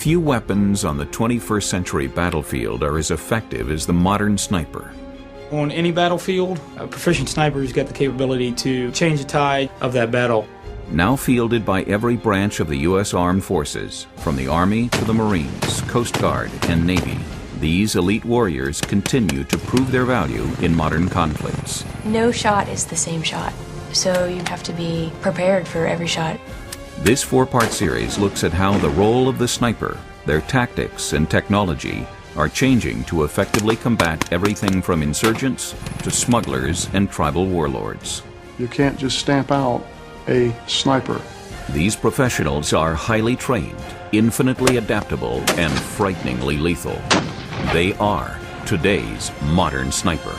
Few weapons on the 21st century battlefield are as effective as the modern sniper. On any battlefield, a proficient sniper's got the capability to change the tide of that battle. Now fielded by every branch of the U.S. Armed Forces, from the Army to the Marines, Coast Guard, and Navy, these elite warriors continue to prove their value in modern conflicts. No shot is the same shot, so you have to be prepared for every shot. This four-part series looks at how the role of the sniper, their tactics and technology are changing to effectively combat everything from insurgents to smugglers and tribal warlords. You can't just stamp out a sniper. These professionals are highly trained, infinitely adaptable, and frighteningly lethal. They are today's modern sniper.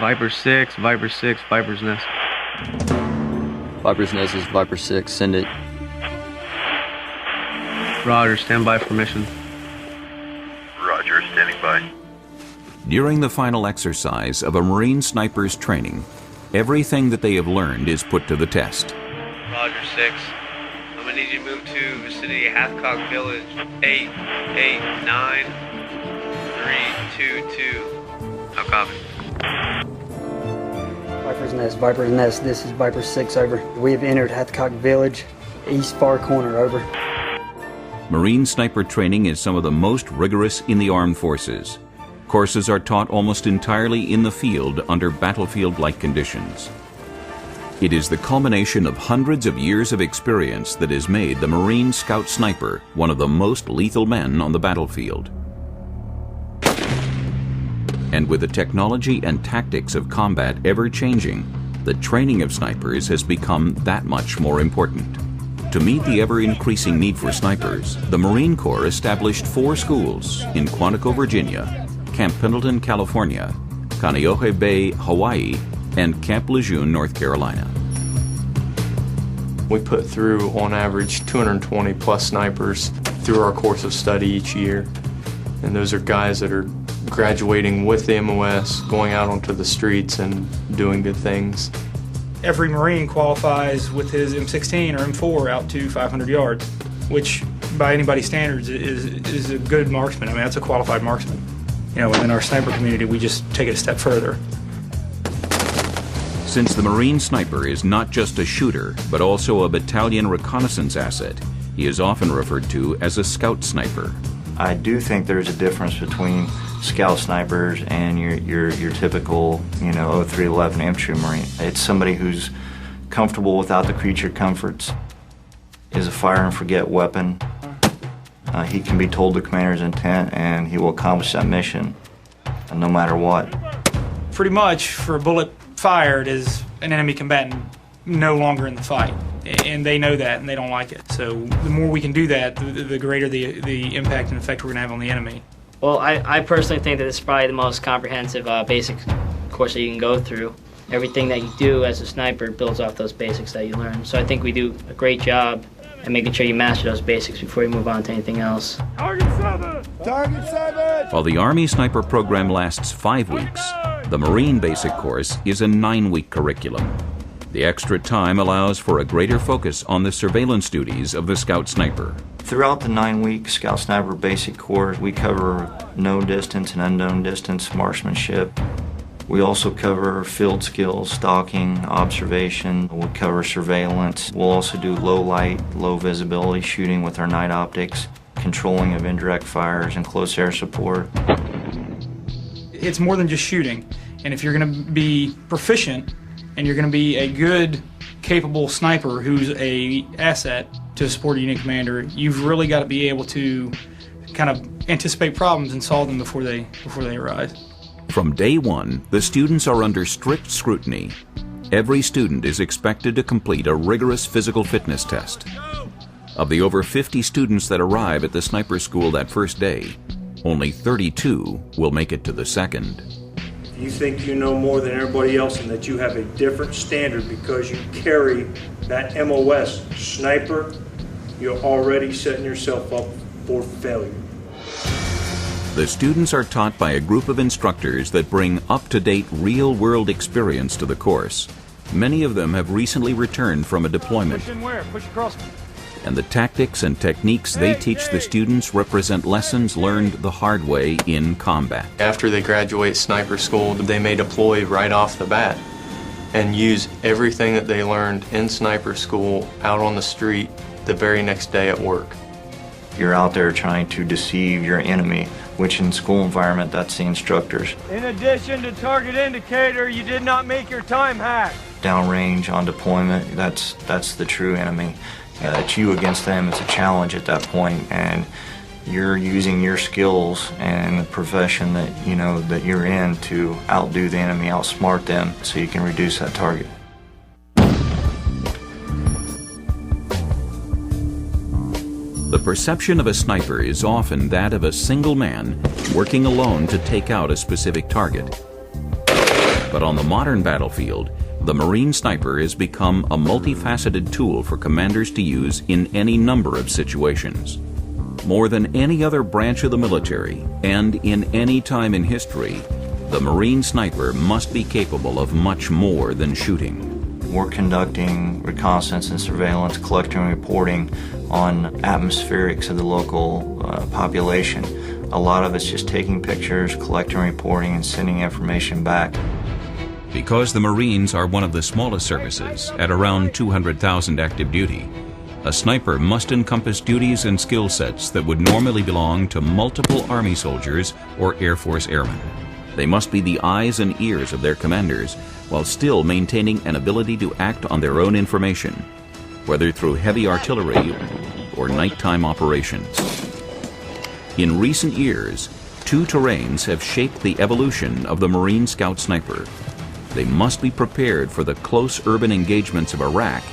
Viper 6, Viper 6, Viper's Nest. Viper's Nest is Viper 6, send it. Roger, stand by for mission. Roger, standing by. During the final exercise of a Marine sniper's training, everything that they have learned is put to the test. Roger 6. I'm gonna need you to move to vicinity Hathcock Village. 889 322. How copy? Viper's Nest, this is Viper 6, over. We have entered Hathcock Village, east far corner, over. Marine sniper training is some of the most rigorous in the armed forces. Courses are taught almost entirely in the field under battlefield-like conditions. It is the culmination of hundreds of years of experience that has made the Marine Scout Sniper one of the most lethal men on the battlefield. And with the technology and tactics of combat ever changing, the training of snipers has become that much more important. To meet the ever-increasing need for snipers, the Marine Corps established 4 schools in Quantico, Virginia, Camp Pendleton, California, Kaneohe Bay, Hawaii, and Camp Lejeune, North Carolina. We put through, on average, 220 plus snipers through our course of study each year. And those are guys that are graduating with the MOS, going out onto the streets and doing good things. Every Marine qualifies with his M16 or M4 out to 500 yards, which by anybody's standards is a good marksman. I mean, that's a qualified marksman. You know, in our sniper community, we just take it a step further. Since the Marine sniper is not just a shooter, but also a battalion reconnaissance asset, he is often referred to as a scout sniper. I do think there's a difference between scout snipers and your typical, 0311 infantry Marine. It's somebody who's comfortable without the creature comforts, is a fire and forget weapon. He can be told the commander's intent and he will accomplish that mission no matter what. Pretty much, for a bullet fired, is an enemy combatant no longer in the fight. And they know that, and they don't like it. So the more we can do that, the greater the impact and effect we're going to have on the enemy. Well, I personally think that this is probably the most comprehensive basic course that you can go through. Everything that you do as a sniper builds off those basics that you learn. So I think we do a great job at making sure you master those basics before you move on to anything else. Target 7! Target 7! While the Army Sniper program lasts 5 weeks, the Marine Basic Course is a 9-week curriculum. The extra time allows for a greater focus on the surveillance duties of the Scout Sniper. Throughout the 9-week Scout Sniper Basic Course, we cover known distance and unknown distance marksmanship. We also cover field skills, stalking, observation. We'll cover surveillance. We'll also do low light, low visibility shooting with our night optics, controlling of indirect fires, and close air support. It's more than just shooting. And if you're going to be proficient, and you're going to be a good, capable sniper who's an asset to a supporting unit commander, you've really got to be able to kind of anticipate problems and solve them before they arise. From day one, the students are under strict scrutiny. Every student is expected to complete a rigorous physical fitness test. Of the over 50 students that arrive at the sniper school that first day, only 32 will make it to the second. You think you know more than everybody else and that you have a different standard because you carry that MOS sniper, you're already setting yourself up for failure. The students are taught by a group of instructors that bring up-to-date real-world experience to the course Many of them have recently returned from a deployment, Push in where? Push across. and the tactics and techniques they teach the students represent lessons learned the hard way in combat. After they graduate sniper school, they may deploy right off the bat and use everything that they learned in sniper school out on the street the very next day at work. You're out there trying to deceive your enemy, which in school environment, that's the instructors. In addition to target indicator, you did not make your time hack. Downrange on deployment, that's the true enemy. It's you against them. It's a challenge at that point, and you're using your skills and the profession that that you're in to outdo the enemy, outsmart them, so you can reduce that target. The perception of a sniper is often that of a single man working alone to take out a specific target. But on the modern battlefield, the Marine sniper has become a multifaceted tool for commanders to use in any number of situations. More than any other branch of the military, and in any time in history, the Marine sniper must be capable of much more than shooting. We're conducting reconnaissance and surveillance, collecting and reporting on atmospherics of the local population. A lot of it's just taking pictures, collecting, reporting, and sending information back. Because the Marines are one of the smallest services, at around 200,000 active duty, a sniper must encompass duties and skill sets that would normally belong to multiple Army soldiers or Air Force airmen. They must be the eyes and ears of their commanders while still maintaining an ability to act on their own information, whether through heavy artillery or nighttime operations. In recent years, two terrains have shaped the evolution of the Marine Scout Sniper. They must be prepared for the close urban engagements of Iraq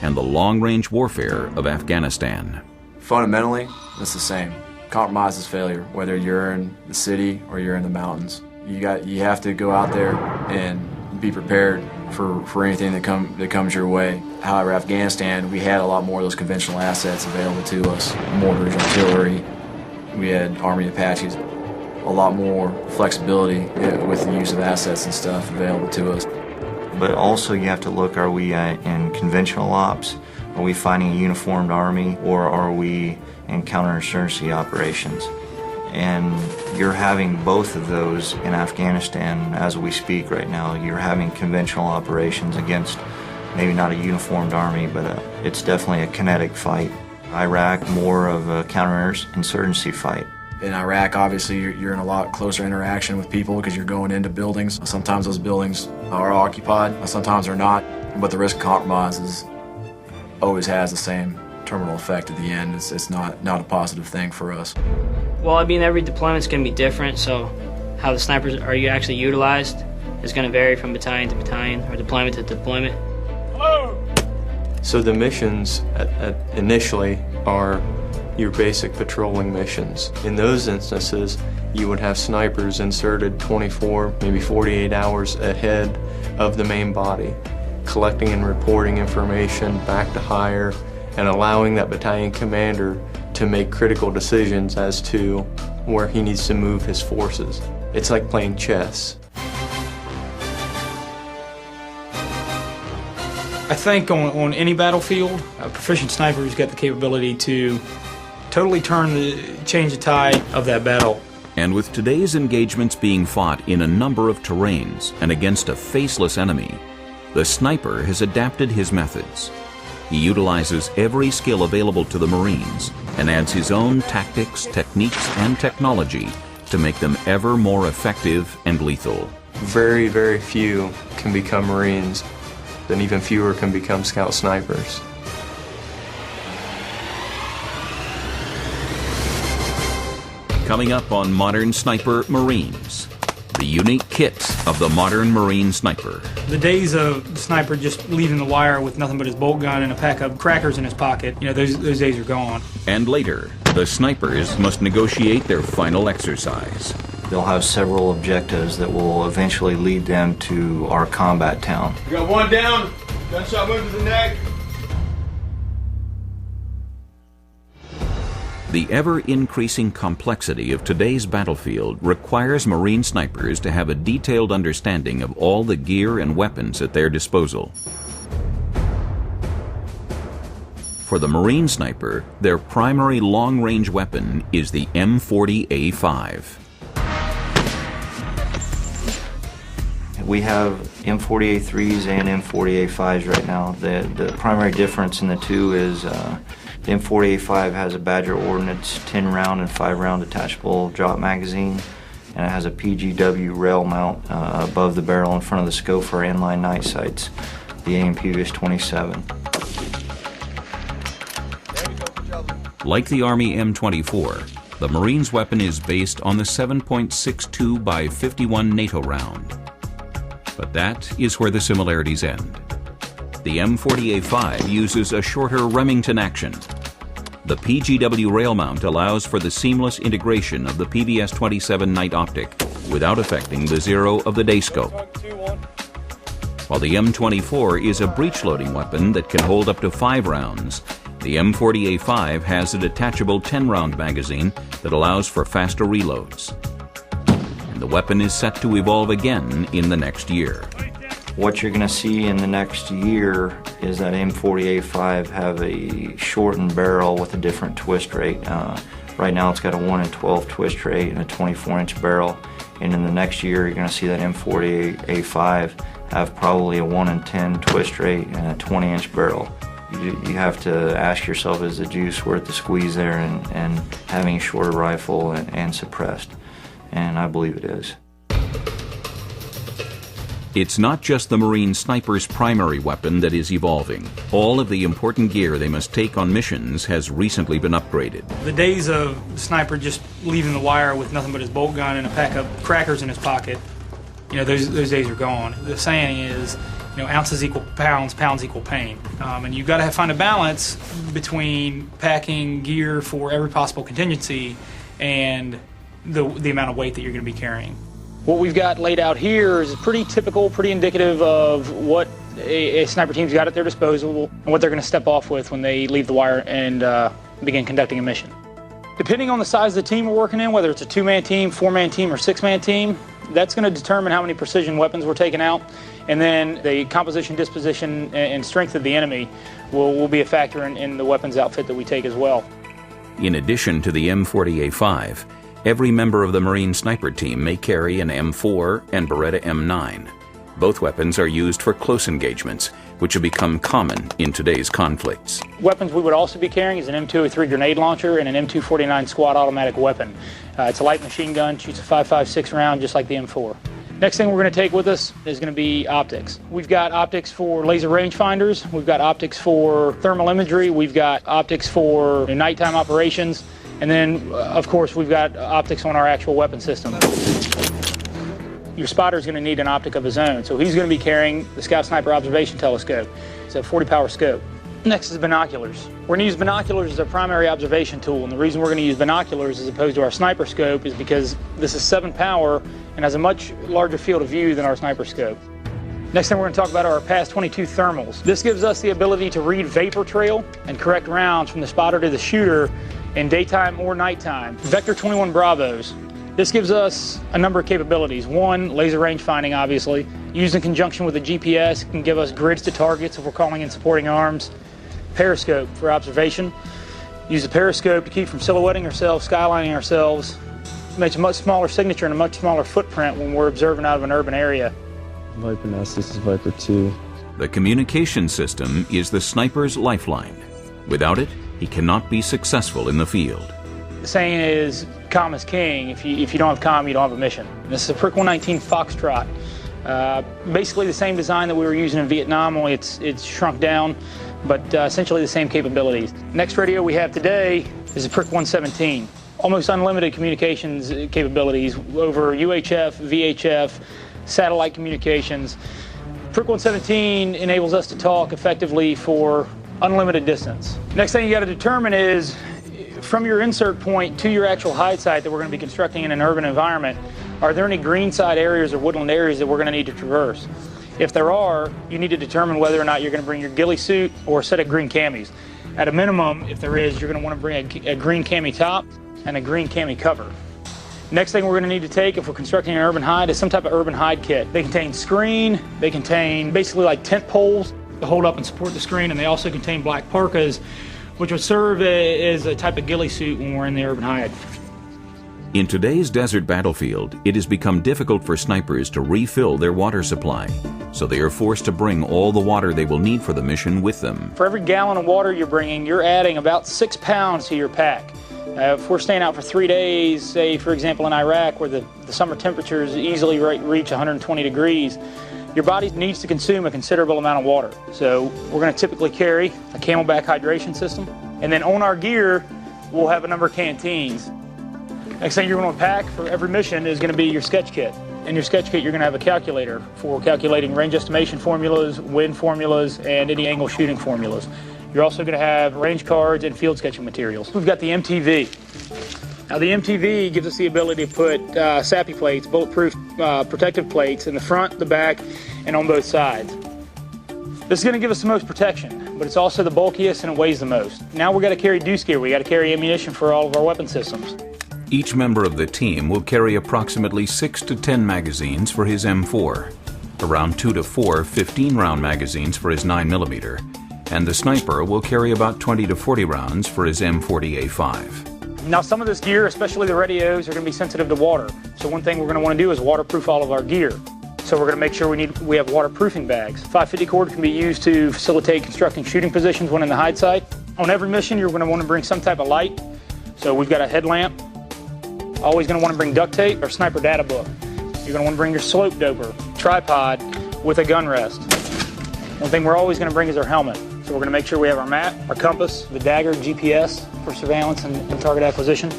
and the long-range warfare of Afghanistan. Fundamentally, it's the same. Compromise is failure, whether you're in the city or you're in the mountains. You have to go out there and be prepared for anything that comes your way. However, Afghanistan, we had a lot more of those conventional assets available to us. Mortars, artillery, we had Army Apaches. A lot more flexibility with the use of assets and stuff available to us. But also you have to look, are we in conventional ops? Are we fighting a uniformed army, or are we in counterinsurgency operations? And you're having both of those in Afghanistan as we speak right now. You're having conventional operations against maybe not a uniformed army, but it's definitely a kinetic fight. Iraq, more of a counterinsurgency fight. In Iraq, obviously, you're in a lot closer interaction with people because you're going into buildings. Sometimes those buildings are occupied, sometimes they're not, but the risk of compromise always has the same terminal effect at the end. It's not a positive thing for us. Well, I mean, every deployment's going to be different, so how the snipers are actually utilized is going to vary from battalion to battalion or deployment to deployment. So the missions initially are your basic patrolling missions. In those instances, you would have snipers inserted 24, maybe 48 hours ahead of the main body, collecting and reporting information back to higher and allowing that battalion commander to make critical decisions as to where he needs to move his forces. It's like playing chess. I think on any battlefield, a proficient sniper has got the capability to totally change the tide of that battle. And with today's engagements being fought in a number of terrains and against a faceless enemy, the sniper has adapted his methods. He utilizes every skill available to the Marines and adds his own tactics, techniques, and technology to make them ever more effective and lethal. Very, very few can become Marines, and even fewer can become Scout Snipers. Coming up on Modern Sniper Marines, the unique kit of the modern Marine sniper. The days of the sniper just leaving the wire with nothing but his bolt gun and a pack of crackers in his pocket, those days are gone. And later, the snipers must negotiate their final exercise. They'll have several objectives that will eventually lead them to our combat town. We got one down, gunshot wound to the neck. The ever-increasing complexity of today's battlefield requires Marine snipers to have a detailed understanding of all the gear and weapons at their disposal. For the Marine sniper, their primary long-range weapon is the M40A5. We have M40A3s and M40A5s right now. The primary difference in the two is the M40A5 has a Badger Ordnance 10-round and 5-round detachable drop magazine, and it has a PGW rail mount above the barrel in front of the scope for inline night sights, the AMPUS 27. Like the Army M24, the Marines' weapon is based on the 7.62 by 51 NATO round. But that is where the similarities end. The M40A5 uses a shorter Remington action. The PGW rail mount allows for the seamless integration of the PBS-27 night optic without affecting the zero of the day scope. While the M24 is a breech-loading weapon that can hold up to 5 rounds, the M40A5 has a detachable 10-round magazine that allows for faster reloads. And the weapon is set to evolve again in the next year. What you're going to see in the next year is that M40A5 have a shortened barrel with a different twist rate. Right now it's got a 1 in 12 twist rate and a 24-inch barrel. And in the next year you're going to see that M40A5 have probably a 1 in 10 twist rate and a 20-inch barrel. You have to ask yourself, is the juice worth the squeeze there, and having a shorter rifle and suppressed? And I believe it is. It's not just the Marine sniper's primary weapon that is evolving. All of the important gear they must take on missions has recently been upgraded. The days of the sniper just leaving the wire with nothing but his bolt gun and a pack of crackers in his pocket, those days are gone. The saying is, ounces equal pounds, pounds equal pain. And you've got to find a balance between packing gear for every possible contingency and the amount of weight that you're going to be carrying. What we've got laid out here is pretty typical, pretty indicative of what a sniper team's got at their disposal and what they're going to step off with when they leave the wire and begin conducting a mission. Depending on the size of the team we're working in, whether it's a 2-man team, 4-man team, or 6-man team, that's going to determine how many precision weapons we're taking out. And then the composition, disposition, and strength of the enemy will be a factor in the weapons outfit that we take as well. In addition to the M40A5, every member of the Marine sniper team may carry an M4 and Beretta M9. Both weapons are used for close engagements, which have become common in today's conflicts. Weapons we would also be carrying is an M203 grenade launcher and an M249 squad automatic weapon. It's a light machine gun, shoots a 5.56 round just like the M4. Next thing we're going to take with us is going to be optics. We've got optics for laser rangefinders, we've got optics for thermal imagery, we've got optics for nighttime operations, and then, of course, we've got optics on our actual weapon system. Your spotter's going to need an optic of his own, so he's going to be carrying the Scout Sniper Observation Telescope. It's a 40-power scope. Next is binoculars. We're going to use binoculars as our primary observation tool, and the reason we're going to use binoculars as opposed to our sniper scope is because this is 7-power and has a much larger field of view than our sniper scope. Next thing we're going to talk about are our PAS-22 thermals. This gives us the ability to read vapor trail and correct rounds from the spotter to the shooter in daytime or nighttime. Vector 21 Bravos. This gives us a number of capabilities. One, laser range finding, obviously. Used in conjunction with a GPS, can give us grids to targets if we're calling in supporting arms. Periscope for observation. Use the periscope to keep from silhouetting ourselves, skylining ourselves. Makes a much smaller signature and a much smaller footprint when we're observing out of an urban area. Viper Nest, this is Viper 2. The communication system is the sniper's lifeline. Without it, he cannot be successful in the field. The saying is, comm is king. If you don't have comm, you don't have a mission. This is a Prick 119 Foxtrot. Basically the same design that we were using in Vietnam, only it's shrunk down, but essentially the same capabilities. Next radio we have today is a Prick 117. Almost unlimited communications capabilities over UHF, VHF, satellite communications. Prick 117 enables us to talk effectively for unlimited distance. Next thing you got to determine is, from your insert point to your actual hide site that we're going to be constructing in an urban environment, are there any greenside areas or woodland areas that we're going to need to traverse? If there are, you need to determine whether or not you're going to bring your ghillie suit or a set of green camis. At a minimum, if there is, you're going to want to bring a green cami top and a green cami cover. Next thing we're going to need to take if we're constructing an urban hide is some type of urban hide kit. They contain screen, they contain basically like tent poles to hold up and support the screen, and they also contain black parkas, which would serve as a type of ghillie suit when we're in the urban hide. In today's desert battlefield, it has become difficult for snipers to refill their water supply, so they are forced to bring all the water they will need for the mission with them. For every gallon of water you're bringing, you're adding about 6 pounds to your pack. If we're staying out for 3 days, say for example in Iraq where the summer temperatures easily reach 120 degrees, your body needs to consume a considerable amount of water. So we're going to typically carry a Camelback hydration system, and then on our gear we'll have a number of canteens. Next thing you're going to pack for every mission is going to be your sketch kit. In your sketch kit you're going to have a calculator for calculating range estimation formulas, wind formulas, and any angle shooting formulas. You're also going to have range cards and field sketching materials. We've got the MTV. Now the MTV gives us the ability to put SAPI plates, bulletproof protective plates in the front, the back, and on both sides. This is going to give us the most protection, but it's also the bulkiest and it weighs the most. Now we've got to carry deuce gear. We've got to carry ammunition for all of our weapon systems. Each member of the team will carry approximately 6 to 10 magazines for his M4, around 2 to 4 15-round magazines for his 9mm, and the sniper will carry about 20 to 40 rounds for his M40A5. Now some of this gear, especially the radios, are going to be sensitive to water. So one thing we're going to want to do is waterproof all of our gear. So we're going to make sure we have waterproofing bags. 550 cord can be used to facilitate constructing shooting positions when in the hide site. On every mission you're going to want to bring some type of light. So we've got a headlamp. Always going to want to bring duct tape or sniper data book. You're going to want to bring your slope doper, tripod with a gun rest. One thing we're always going to bring is our helmet. So we're going to make sure we have our map, our compass, the dagger, GPS for surveillance and target acquisition.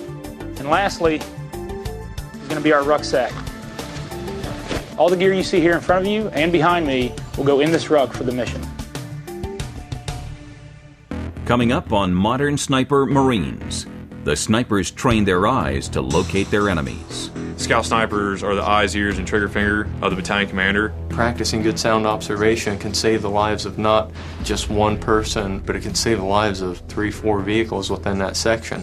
And lastly, is going to be our rucksack. All the gear you see here in front of you and behind me will go in this ruck for the mission. Coming up on Modern Sniper Marines, the snipers train their eyes to locate their enemies. Scout snipers are the eyes, ears, and trigger finger of the battalion commander. Practicing good sound observation can save the lives of not just one person, but it can save the lives of 3-4 vehicles within that section.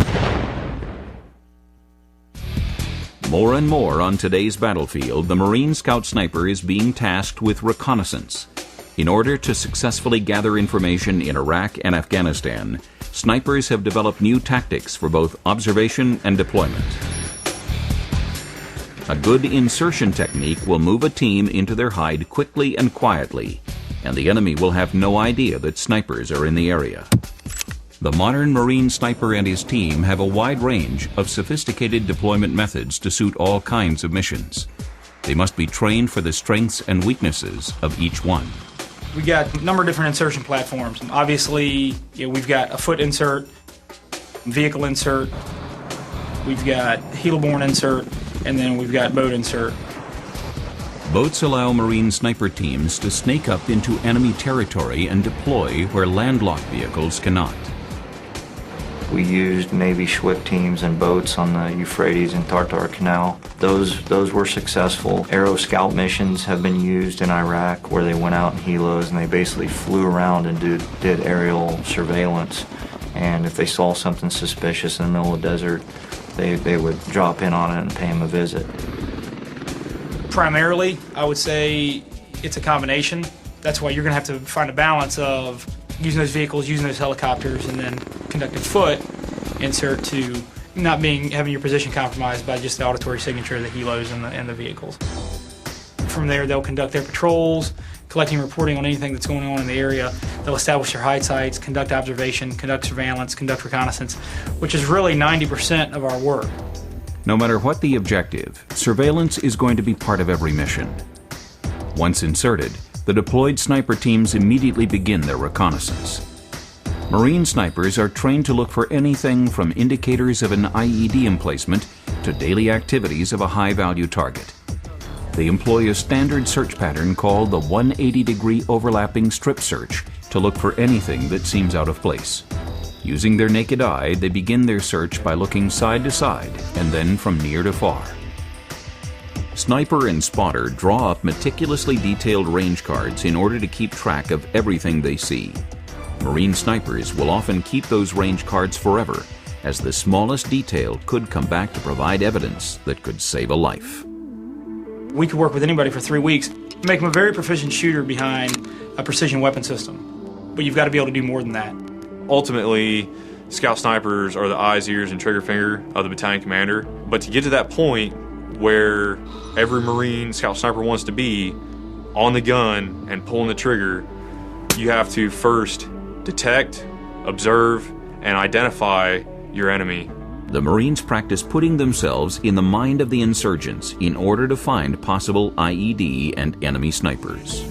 More and more on today's battlefield, the Marine Scout Sniper is being tasked with reconnaissance. In order to successfully gather information in Iraq and Afghanistan, snipers have developed new tactics for both observation and deployment. A good insertion technique will move a team into their hide quickly and quietly, and the enemy will have no idea that snipers are in the area. The modern Marine sniper and his team have a wide range of sophisticated deployment methods to suit all kinds of missions. They must be trained for the strengths and weaknesses of each one. We got a number of different insertion platforms. Obviously, we've got a foot insert, vehicle insert, we've got heliborne insert, and then we've got boat insert. Boats allow Marine sniper teams to snake up into enemy territory and deploy where landlocked vehicles cannot. We used Navy SWIP teams and boats on the Euphrates and Tartar Canal. Those were successful. Aero scout missions have been used in Iraq where they went out in helos and they basically flew around and did aerial surveillance. And if they saw something suspicious in the middle of the desert, they would drop in on it and pay them a visit. Primarily, I would say it's a combination. That's why you're going to have to find a balance of using those vehicles, using those helicopters, and then conducting foot insert to not having your position compromised by just the auditory signature of the helos and the vehicles. From there, they'll conduct their patrols, collecting and reporting on anything that's going on in the area. They'll establish their hide sites, conduct observation, conduct surveillance, conduct reconnaissance, which is really 90% of our work. No matter what the objective, surveillance is going to be part of every mission. Once inserted, the deployed sniper teams immediately begin their reconnaissance. Marine snipers are trained to look for anything from indicators of an IED emplacement to daily activities of a high-value target. They employ a standard search pattern called the 180-degree overlapping strip search to look for anything that seems out of place. Using their naked eye, they begin their search by looking side to side and then from near to far. Sniper and spotter draw up meticulously detailed range cards in order to keep track of everything they see. Marine snipers will often keep those range cards forever, as the smallest detail could come back to provide evidence that could save a life. We could work with anybody for 3 weeks, make them a very proficient shooter behind a precision weapon system. But you've got to be able to do more than that. Ultimately, scout snipers are the eyes, ears, and trigger finger of the battalion commander. But to get to that point where every Marine scout sniper wants to be, on the gun and pulling the trigger, you have to first detect, observe, and identify your enemy. The Marines practice putting themselves in the mind of the insurgents in order to find possible IED and enemy snipers.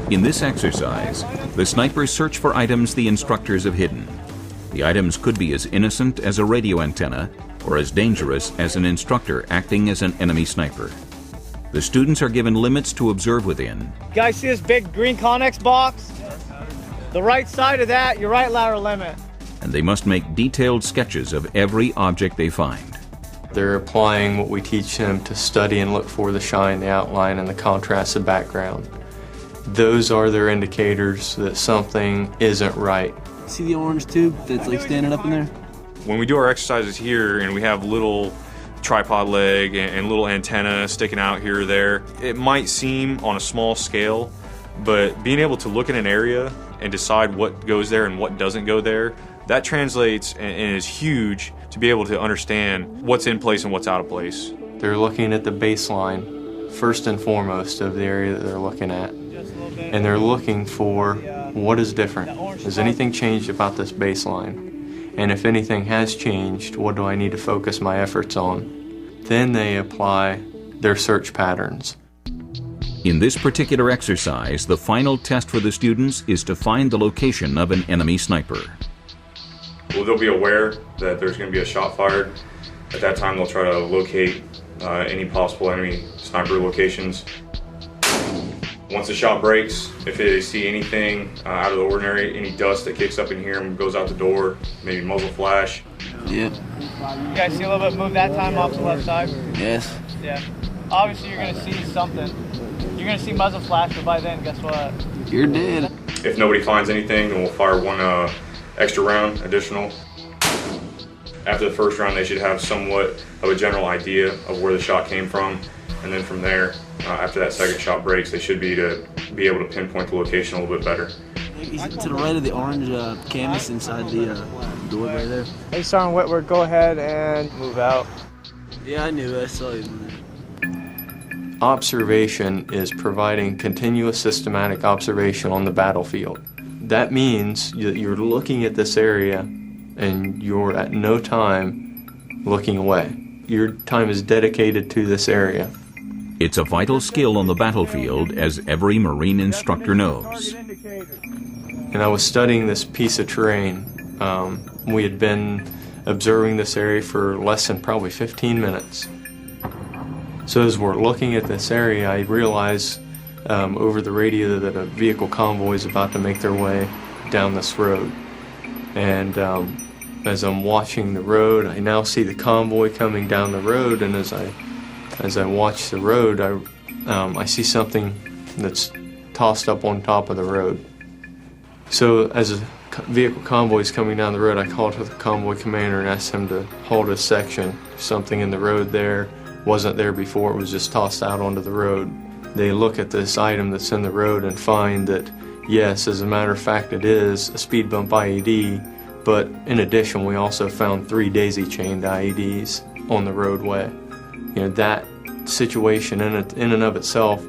In this exercise, the snipers search for items the instructors have hidden. The items could be as innocent as a radio antenna or as dangerous as an instructor acting as an enemy sniper. The students are given limits to observe within. You guys see this big green Connex box? The right side of that, your right lateral limit. And they must make detailed sketches of every object they find. They're applying what we teach them to study and look for the shine, the outline, and the contrast of background. Those are their indicators that something isn't right. See the orange tube that's like standing up in there? When we do our exercises here and we have little tripod leg and little antenna sticking out here or there, it might seem on a small scale, but being able to look at an area and decide what goes there and what doesn't go there, that translates and is huge to be able to understand what's in place and what's out of place. They're looking at the baseline first and foremost of the area that they're looking at, and they're looking for what is different. Has anything changed about this baseline? And if anything has changed, what do I need to focus my efforts on? Then they apply their search patterns. In this particular exercise, the final test for the students is to find the location of an enemy sniper. Well, they'll be aware that there's going to be a shot fired. At that time, they'll try to locate any possible enemy sniper locations. Once the shot breaks, if they see anything out of the ordinary, any dust that kicks up in here and goes out the door, maybe muzzle flash. Yep. You guys see a little bit move that time off the left side? Yes. Yeah. Obviously you're going to see something. You're going to see muzzle flash, but by then, guess what? You're dead. If nobody finds anything, then we'll fire one extra round, additional. After the first round, they should have somewhat of a general idea of where the shot came from. And then from there, after that second shot breaks, they should be able to pinpoint the location a little bit better. He's to the right of the orange canvas inside the door right there. Hey, Sergeant Whitworth, go ahead and move out. Yeah, I knew. I saw you. Observation is providing continuous systematic observation on the battlefield. That means that you're looking at this area and you're at no time looking away. Your time is dedicated to this area. It's a vital skill on the battlefield, as every Marine instructor knows. And I was studying this piece of terrain. We had been observing this area for less than probably 15 minutes. So as we're looking at this area, I realize over the radio that a vehicle convoy is about to make their way down this road. And as I'm watching the road, I now see the convoy coming down the road, and as I watch the road, I see something that's tossed up on top of the road. So as a vehicle convoy is coming down the road, I called to the convoy commander and asked him to hold his section. Something in the road there wasn't there before, it was just tossed out onto the road. They look at this item that's in the road and find that, yes, as a matter of fact, it is a speed bump IED, but in addition, we also found 3 daisy-chained IEDs on the roadway. You know, that situation in and of itself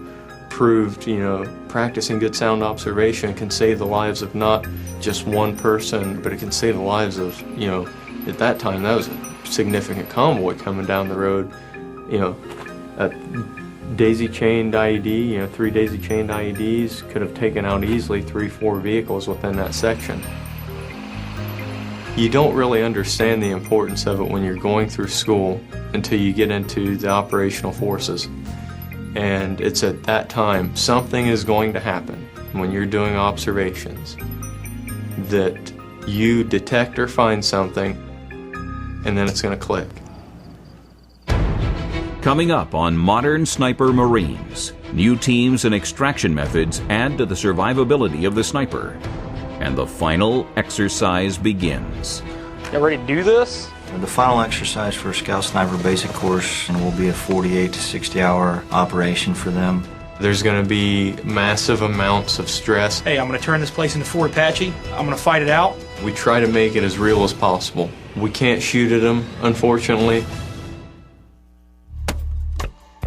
proved, you know, practicing good sound observation can save the lives of not just one person, but it can save the lives of, you know, at that time, that was a significant convoy coming down the road. You know, a daisy-chained IED, you know, 3 daisy-chained IEDs could have taken out easily 3-4 vehicles within that section. You don't really understand the importance of it when you're going through school until you get into the operational forces. And it's at that time something is going to happen when you're doing observations that you detect or find something, and then it's going to click. Coming up on Modern Sniper Marines, new teams and extraction methods add to the survivability of the sniper. and the final exercise begins. Y'all ready to do this? The final exercise for Scout Sniper Basic Course will be a 48 to 60 hour operation for them. There's going to be massive amounts of stress. Hey, I'm going to turn this place into Fort Apache. I'm going to fight it out. We try to make it as real as possible. We can't shoot at them, unfortunately.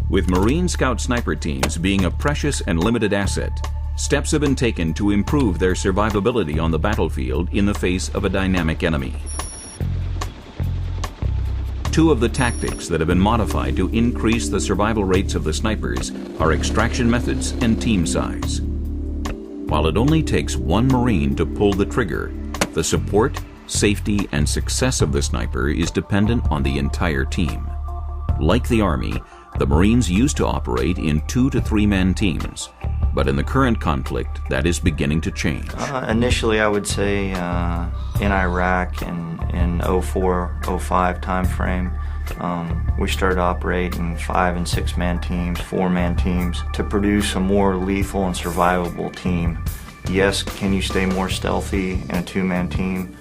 With Marine Scout sniper teams being a precious and limited asset, steps have been taken to improve their survivability on the battlefield in the face of a dynamic enemy. Two of the tactics that have been modified to increase the survival rates of the snipers are extraction methods and team size. While it only takes one Marine to pull the trigger, the support, safety, and success of the sniper is dependent on the entire team. Like the Army, the Marines used to operate in 2 to 3 man teams, but in the current conflict, that is beginning to change. Initially, I would say in Iraq in 04-05 time frame, we started operating 5 and 6 man teams, 4 man teams to produce a more lethal and survivable team. Yes, can you stay more stealthy in a 2-man team?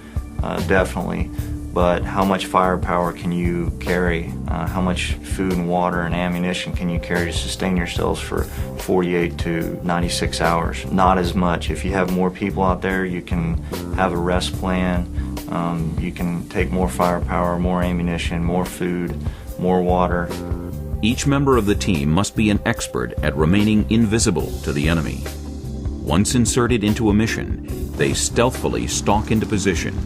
Definitely. But how much firepower can you carry? How much food and water and ammunition can you carry to sustain yourselves for 48 to 96 hours? Not as much. If you have more people out there, you can have a rest plan. You can take more firepower, more ammunition, more food, more water. Each member of the team must be an expert at remaining invisible to the enemy. Once inserted into a mission, they stealthily stalk into position.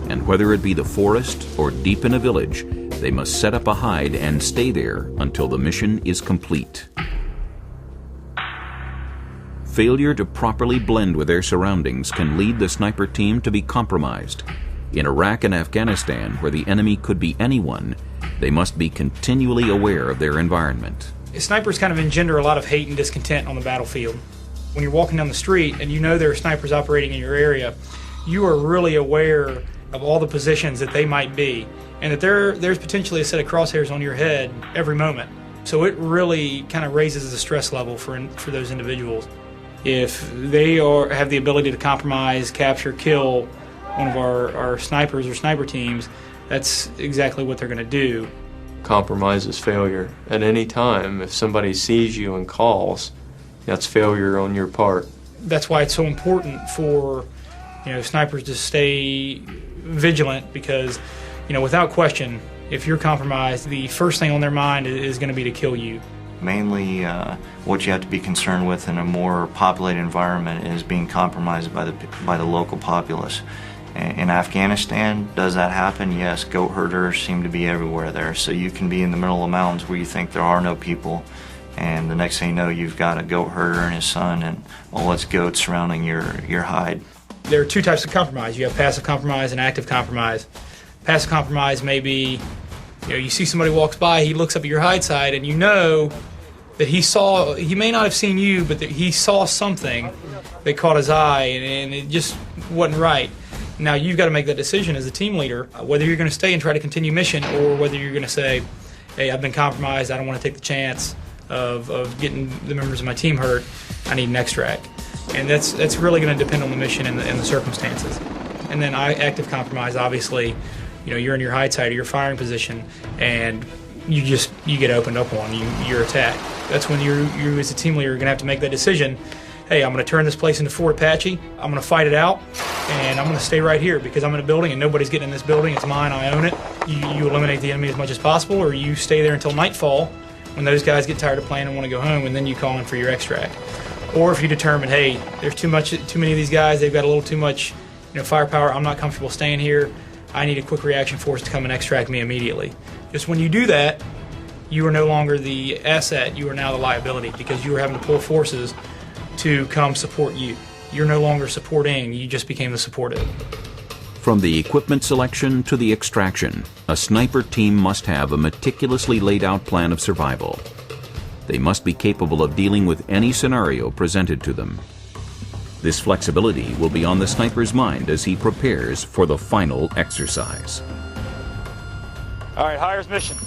And whether it be the forest or deep in a village, they must set up a hide and stay there until the mission is complete. Failure to properly blend with their surroundings can lead the sniper team to be compromised. In Iraq and Afghanistan, where the enemy could be anyone, they must be continually aware of their environment. Snipers kind of engender a lot of hate and discontent on the battlefield. When you're walking down the street and you know there are snipers operating in your area, you are really aware of all the positions that they might be, and that there's potentially a set of crosshairs on your head every moment. So it really kind of raises the stress level for those individuals. If they have the ability to compromise, capture, kill one of our snipers or sniper teams, that's exactly what they're going to do. Compromise is failure. At any time, if somebody sees you and calls, that's failure on your part. That's why it's so important for snipers to stay vigilant, because without question, if you're compromised, the first thing on their mind is going to be to kill you. Mainly what you have to be concerned with in a more populated environment is being compromised by the local populace. In Afghanistan, does that happen? Yes, goat herders seem to be everywhere there. So you can be in the middle of the mountains where you think there are no people, and the next thing you know, you've got a goat herder and his son and all its goats surrounding your hide. There are two types of compromise. You have passive compromise and active compromise. Passive compromise may be, you see somebody walks by, he looks up at your hide side, and you know that he may not have seen you, but that he saw something that caught his eye, and it just wasn't right. Now you've got to make that decision as a team leader, whether you're going to stay and try to continue mission, or whether you're going to say, hey, I've been compromised, I don't want to take the chance of getting the members of my team hurt, I need an extract. And that's really going to depend on the mission and the circumstances. And then active compromise, obviously, you're in your hide side or your firing position, and you get opened up on, you're attacked. That's when you as a team leader are going to have to make that decision. Hey, I'm going to turn this place into Fort Apache, I'm going to fight it out, and I'm going to stay right here because I'm in a building and nobody's getting in this building, it's mine, I own it. You eliminate the enemy as much as possible, or you stay there until nightfall when those guys get tired of playing and want to go home, and then you call in for your extract. Or if you determine, hey, there's too many of these guys, they've got a little too much firepower, I'm not comfortable staying here, I need a quick reaction force to come and extract me immediately. Just when you do that, you are no longer the asset, you are now the liability, because you are having to pull forces to come support you. You're no longer supporting, you just became the supportive. From the equipment selection to the extraction, a sniper team must have a meticulously laid out plan of survival. They must be capable of dealing with any scenario presented to them. This flexibility will be on the sniper's mind as he prepares for the final exercise. All right, hires mission.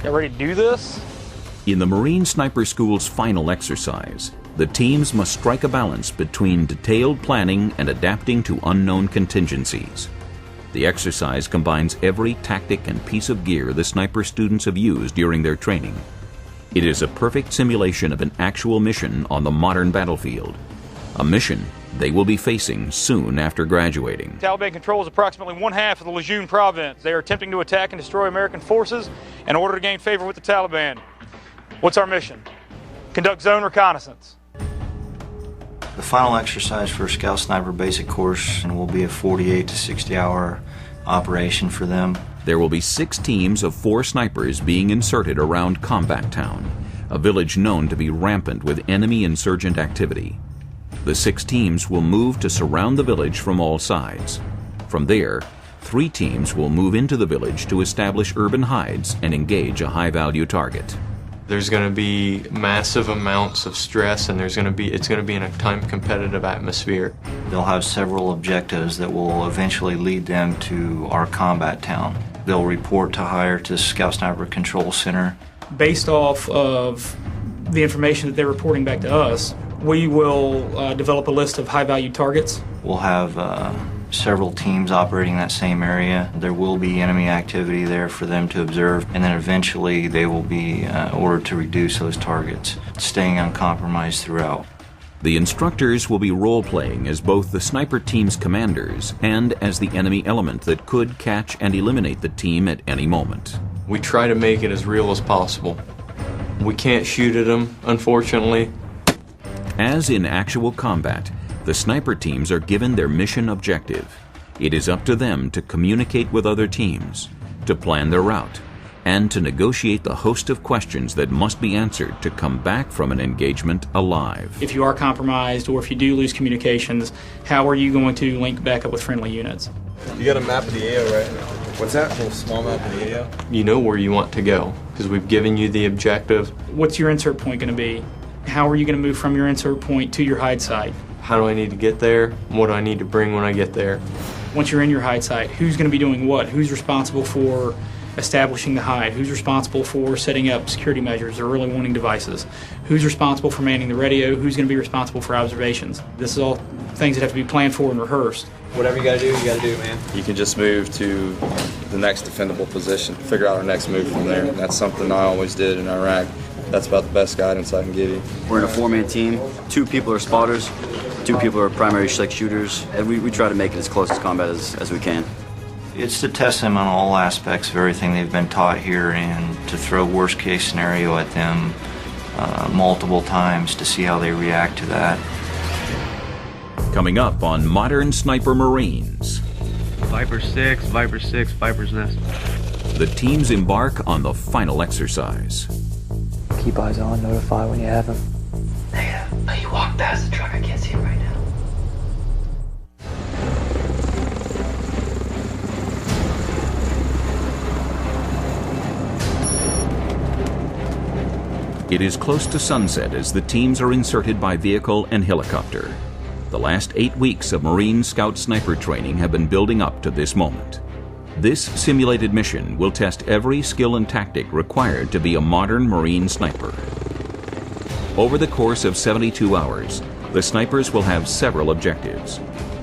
You ready to do this? In the Marine Sniper School's final exercise, The teams must strike a balance between detailed planning and adapting to unknown contingencies. The exercise combines every tactic and piece of gear the sniper students have used during their training. It is a perfect simulation of an actual mission on the modern battlefield, a mission they will be facing soon after graduating. Taliban controls approximately one-half of the Lejeune province. They are attempting to attack and destroy American forces in order to gain favor with the Taliban. What's our mission? Conduct zone reconnaissance. The final exercise for Scout Sniper basic course will be a 48 to 60 hour operation for them. There will be 6 teams of 4 snipers being inserted around Combat Town, a village known to be rampant with enemy insurgent activity. The 6 teams will move to surround the village from all sides. From there, 3 teams will move into the village to establish urban hides and engage a high-value target. There's going to be massive amounts of stress, and it's going to be in a time-competitive atmosphere. They'll have several objectives that will eventually lead them to our combat town. They'll report to hire to Scout Sniper Control Center. Based off of the information that they're reporting back to us, we will develop a list of high-value targets. We'll have several teams operating in that same area. There will be enemy activity there for them to observe, and then eventually they will be ordered to reduce those targets, staying uncompromised throughout. The instructors will be role-playing as both the sniper team's commanders and as the enemy element that could catch and eliminate the team at any moment. We try to make it as real as possible. We can't shoot at them, unfortunately. As in actual combat, the sniper teams are given their mission objective. It is up to them to communicate with other teams, to plan their route, and to negotiate the host of questions that must be answered to come back from an engagement alive. If you are compromised or if you do lose communications, how are you going to link back up with friendly units? You got a map of the AO, right? What's that? A little small map of the AO? You know where you want to go, because we've given you the objective. What's your insert point going to be? How are you going to move from your insert point to your hide site? How do I need to get there? What do I need to bring when I get there? Once you're in your hide site, who's going to be doing what? Who's responsible for establishing the hide? Who's responsible for setting up security measures or early warning devices? Who's responsible for manning the radio? Who's going to be responsible for observations? This is all things that have to be planned for and rehearsed. Whatever you got to do, man. You can just move to the next defendable position, figure out our next move from there. And that's something I always did in Iraq. That's about the best guidance I can give you. We're in a 4-man team. 2 people are spotters, 2 people are primary slick shooters, and we try to make it as close to combat as we can. It's to test them on all aspects of everything they've been taught here and to throw worst case scenario at them multiple times to see how they react to that. Coming up on Modern Sniper Marines. Viper 6, Viper's Nest. The teams embark on the final exercise. Keep eyes on, notify when you have them. Negative. But you walk past the truck, I can't see it right now. It is close to sunset as the teams are inserted by vehicle and helicopter. The last 8 weeks of Marine Scout Sniper training have been building up to this moment. This simulated mission will test every skill and tactic required to be a modern Marine sniper. Over the course of 72 hours, the snipers will have several objectives.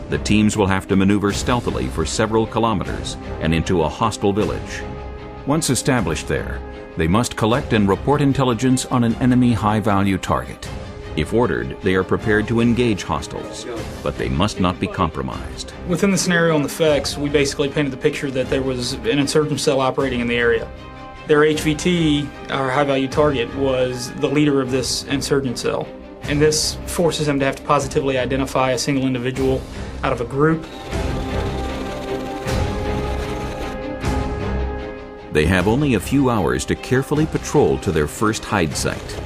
The teams will have to maneuver stealthily for several kilometers and into a hostile village. Once established there, they must collect and report intelligence on an enemy high-value target. If ordered, they are prepared to engage hostiles, but they must not be compromised. Within the scenario on the FEX, we basically painted the picture that there was an insurgent cell operating in the area. Their HVT, our high-value target, was the leader of this insurgent cell. And this forces them to have to positively identify a single individual out of a group. They have only a few hours to carefully patrol to their first hide site.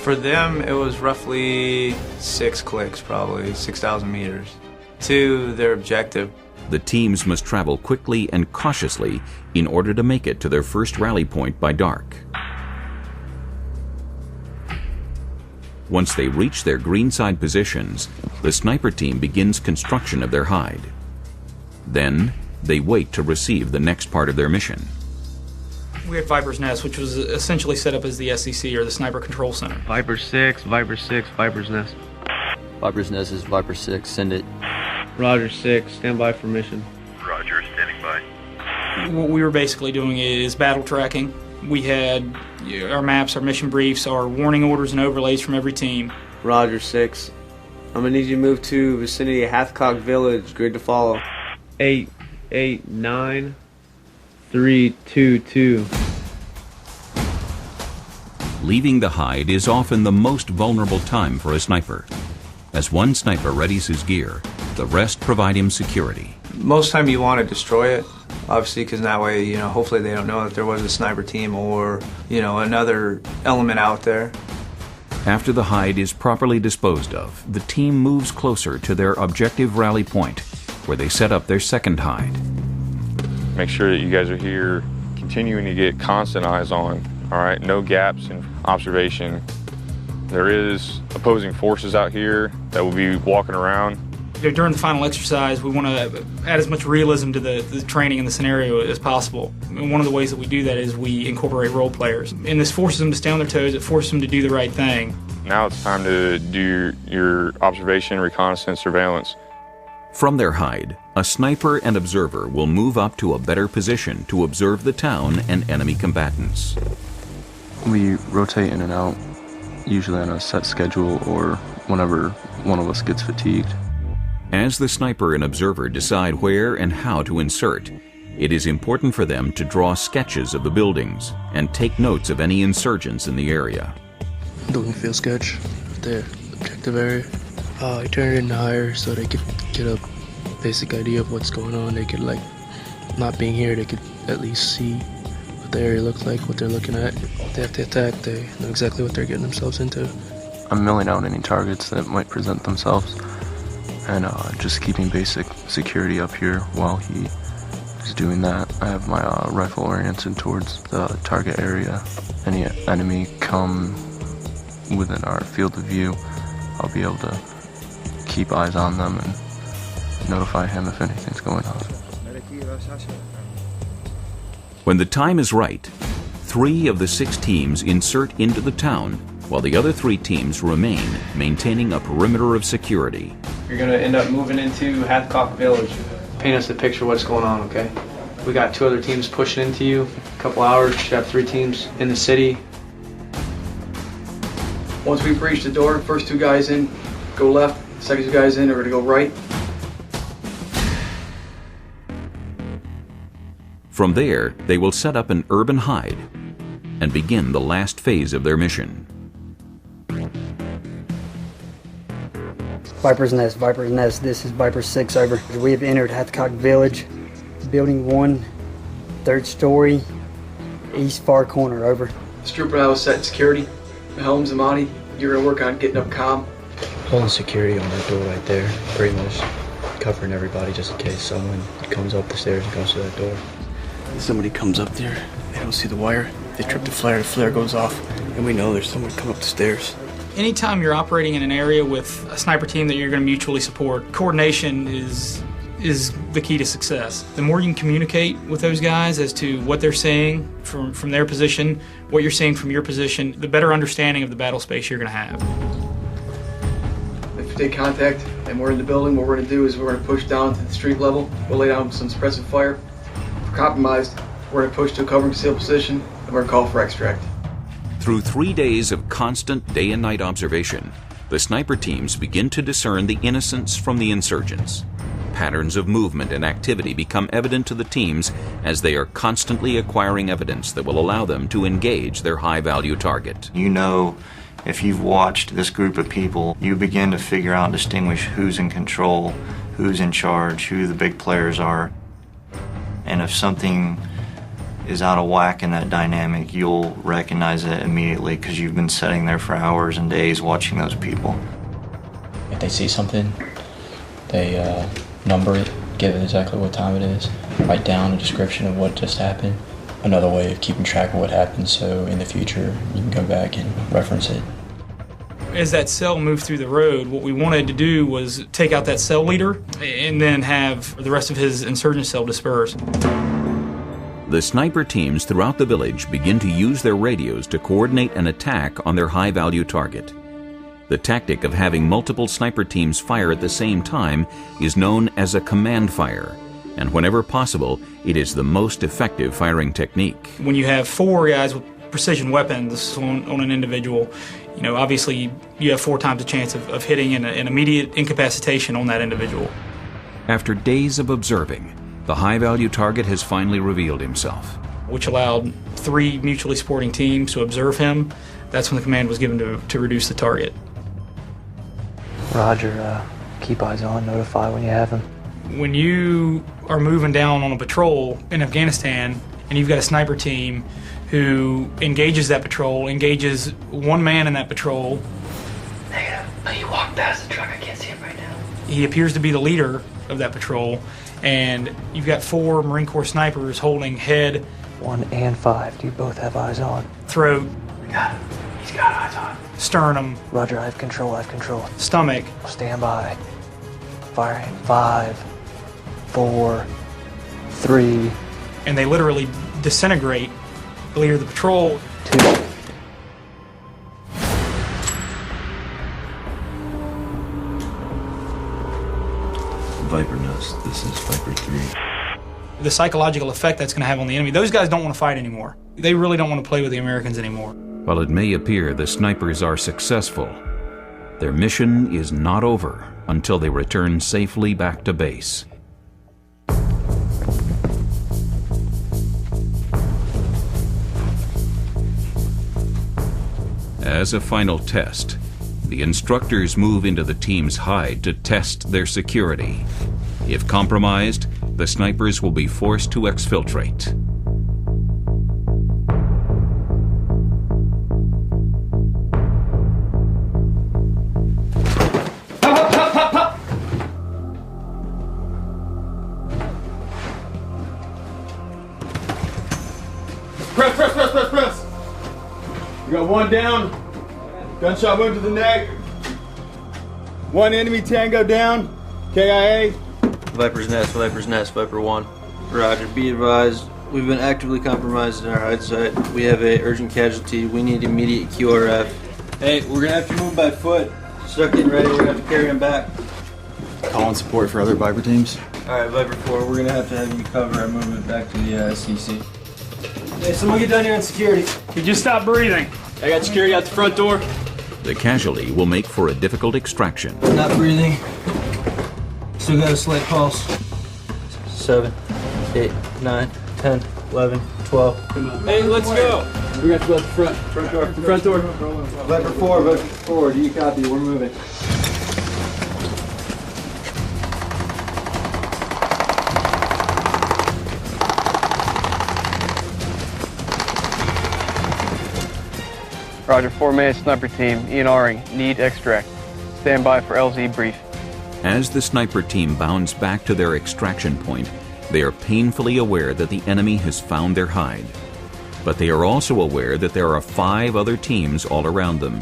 For them, it was roughly 6 clicks, probably 6,000 meters, to their objective. The teams must travel quickly and cautiously in order to make it to their first rally point by dark. Once they reach their greenside positions, the sniper team begins construction of their hide. Then, they wait to receive the next part of their mission. We had Viper's Nest, which was essentially set up as the SCC, or the Sniper Control Center. Viper 6, Viper's Nest. Viper's Nest is Viper 6, send it. Roger 6, stand by for mission. Roger, standing by. What we were basically doing is battle tracking. We had our maps, our mission briefs, our warning orders and overlays from every team. Roger 6. I'm gonna need you to move to vicinity of Hathcock Village, grid to follow. 889-322. Leaving the hide is often the most vulnerable time for a sniper. As one sniper readies his gear, the rest provide him security. Most time you want to destroy it, obviously, because that way, hopefully they don't know that there was a sniper team or, another element out there. After the hide is properly disposed of, the team moves closer to their objective rally point, where they set up their second hide. Make sure that you guys are here, continuing to get constant eyes on, all right? No gaps in observation. There is opposing forces out here that will be walking around. During the final exercise, we want to add as much realism to the training and the scenario as possible. And one of the ways that we do that is we incorporate role players. And this forces them to stay on their toes, it forces them to do the right thing. Now it's time to do your observation, reconnaissance, surveillance. From their hide, a sniper and observer will move up to a better position to observe the town and enemy combatants. We rotate in and out, usually on a set schedule or whenever one of us gets fatigued. As the sniper and observer decide where and how to insert, it is important for them to draw sketches of the buildings and take notes of any insurgents in the area. Doing a field sketch of the objective area. I turned it into higher so they could get a basic idea of what's going on. They could, not being here, they could at least see what the area looks like, what they're looking at. If they have to attack, they know exactly what they're getting themselves into. I'm milling out any targets that might present themselves and just keeping basic security up here while he is doing that. I have my rifle oriented towards the target area. Any enemy come within our field of view, I'll be able to keep eyes on them and notify him if anything's going on. When the time is right, 3 of the 6 teams insert into the town, while the other 3 teams remain, maintaining a perimeter of security. You're gonna end up moving into Hathcock Village. Paint us a picture of what's going on, okay? We got 2 other teams pushing into you. A couple hours, you should have 3 teams in the city. Once we breach the door, first 2 guys in, go left. Second 2 guys in are gonna go right. From there, they will set up an urban hide and begin the last phase of their mission. Viper's Nest, this is Viper 6 over. We have entered Hathcock Village, Building 1, 3rd story, east far corner, over. This trooper now is setting security. Helms and Monty, you're gonna work on getting up comm. Holding security on that door right there, pretty much covering everybody just in case someone comes up the stairs and goes to that door. Somebody comes up there, they don't see the wire, they trip the flare goes off, and we know there's someone coming up the stairs. Anytime you're operating in an area with a sniper team that you're going to mutually support, coordination is the key to success. The more you can communicate with those guys as to what they're saying from their position, what you're saying from your position, the better understanding of the battle space you're going to have. If we take contact and we're in the building, what we're going to do is we're going to push down to the street level. We'll lay down some suppressive fire. If we're compromised, we're going to push to a cover and concealed position, and we're going to call for extract. Through 3 days of constant day and night observation, the sniper teams begin to discern the innocents from the insurgents. Patterns of movement and activity become evident to the teams as they are constantly acquiring evidence that will allow them to engage their high-value target. If you've watched this group of people, you begin to figure out and distinguish who's in control, who's in charge, who the big players are. And if something is out of whack in that dynamic, you'll recognize it immediately because you've been sitting there for hours and days watching those people. If they see something, they number it, give it exactly what time it is, write down a description of what just happened. Another way of keeping track of what happened so in the future you can go back and reference it. As that cell moved through the road, what we wanted to do was take out that cell leader and then have the rest of his insurgent cell disperse. The sniper teams throughout the village begin to use their radios to coordinate an attack on their high-value target. The tactic of having multiple sniper teams fire at the same time is known as a command fire, and whenever possible, it is the most effective firing technique. When you have 4 guys with precision weapons on an individual, obviously you have 4 times the chance of hitting an immediate incapacitation on that individual. After days of observing, the high-value target has finally revealed himself, which allowed 3 mutually supporting teams to observe him. That's when the command was given to reduce the target. Roger, keep eyes on, notify when you have him. When you are moving down on a patrol in Afghanistan and you've got a sniper team who engages that patrol, engages 1 man in that patrol. Negative. But you walk past the truck, I can't see him right now. He appears to be the leader of that patrol, and you've got 4 Marine Corps snipers holding head, 1 and 5. Do you both have eyes on? Throat. We got him. He's got eyes on. Sternum. Roger, I have control, Stomach. Stand by. Firing. 5, 4, 3. And they literally disintegrate the leader of the patrol. 2. Viper Nest, this is Viper 3. The psychological effect that's going to have on the enemy, those guys don't want to fight anymore. They really don't want to play with the Americans anymore. While it may appear the snipers are successful, their mission is not over until they return safely back to base. As a final test, the instructors move into the team's hide to test their security. If compromised, the snipers will be forced to exfiltrate. Press! We got 1 down. Gunshot wound to the neck. 1 enemy tango down. KIA. Viper's Nest, Viper 1. Roger, be advised. We've been actively compromised in our hide site. We have a urgent casualty. We need immediate QRF. Hey, we're gonna have to move by foot. Start getting ready. We're gonna have to carry him back. Calling support for other Viper teams. Alright, Viper 4, we're gonna have to have you cover our movement back to the SCC. Hey, someone get down here on security. You just stop breathing. I got security out the front door. The casualty will make for a difficult extraction. Not breathing. Still got a slight pulse. 7, 8, 9, 10, 11, 12. Hey, let's go. We're gonna have to go out the front. Front door. Viper 4, do you copy? We're moving. Roger, 4-man sniper team, ENRing, need extract. Stand by for LZ brief. As the sniper team bounds back to their extraction point, they are painfully aware that the enemy has found their hide. But they are also aware that there are 5 other teams all around them.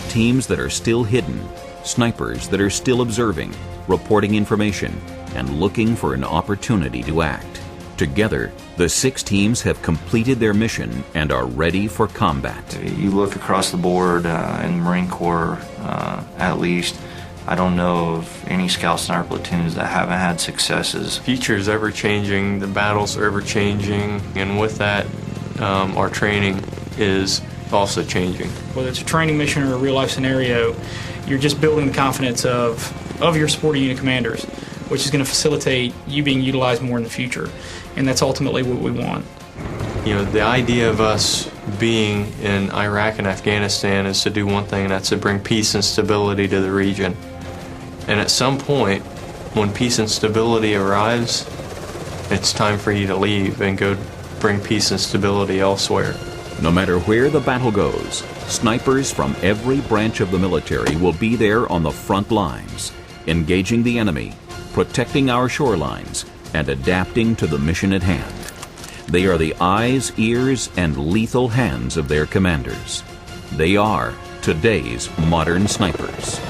Teams that are still hidden, snipers that are still observing, reporting information, and looking for an opportunity to act. Together, the 6 teams have completed their mission and are ready for combat. You look across the board in the Marine Corps, at least, I don't know of any scout sniper platoons that haven't had successes. The future is ever changing, the battles are ever changing, and with that, our training is also changing. Whether it's a training mission or a real life scenario, you're just building the confidence of your supporting unit commanders, which is going to facilitate you being utilized more in the future. And that's ultimately what we want. You know, the idea of us being in Iraq and Afghanistan is to do one thing, and that's to bring peace and stability to the region. And at some point, when peace and stability arrives, it's time for you to leave and go bring peace and stability elsewhere. No matter where the battle goes, snipers from every branch of the military will be there on the front lines, engaging the enemy, protecting our shorelines, and adapting to the mission at hand. They are the eyes, ears, and lethal hands of their commanders. They are today's modern snipers.